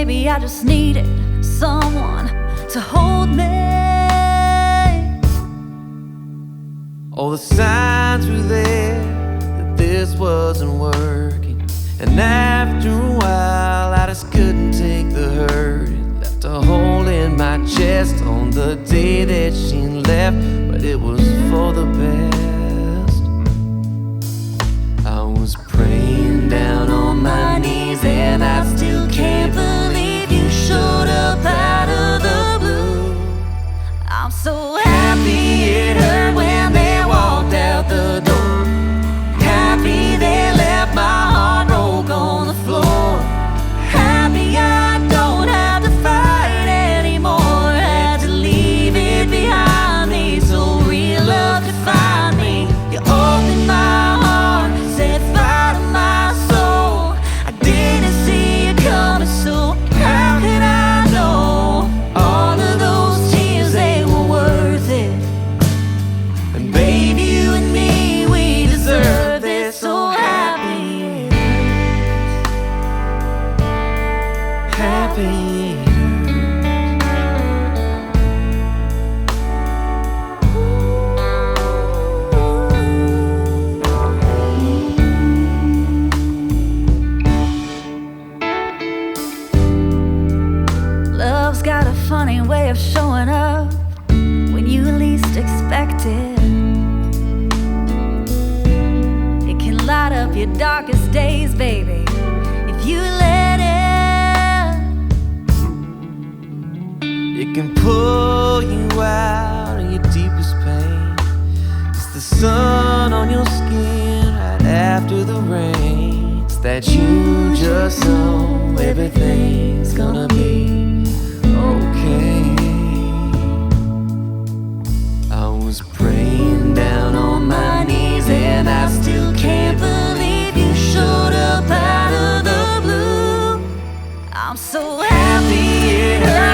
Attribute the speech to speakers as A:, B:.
A: maybe I just needed someone to hold me.
B: All the signs were there that this wasn't working, and after a while I just couldn't take the hurt. Left a hole in my chest on the day that she left, but it was for the best. I was praying down on my knees, and I still can't believe you showed up out of the blue.
A: I'm so happy it hurt when they walked out the door. Happy they left my heart broke on the floor. Happy I don't have to fight anymore. Had to leave it behind me so real love could find me. You opened my heart, set fire to my soul. I didn't see you coming, so how could I know? All of those tears, they were worth it.
B: And baby,
A: You and me, we deserve this. So happy it hurts.
B: happy it
A: Love's got a funny way of showing up when you least expect it. It can light up your darkest days, baby, if you let it.
B: It can pull you out of your deepest pain. It's the sun on your skin right after the rain. It's that you just know everything's gonna be okay. I was praying down on my knees, and I still can't believe you showed up out of the blue.
A: I'm so happy it hurts.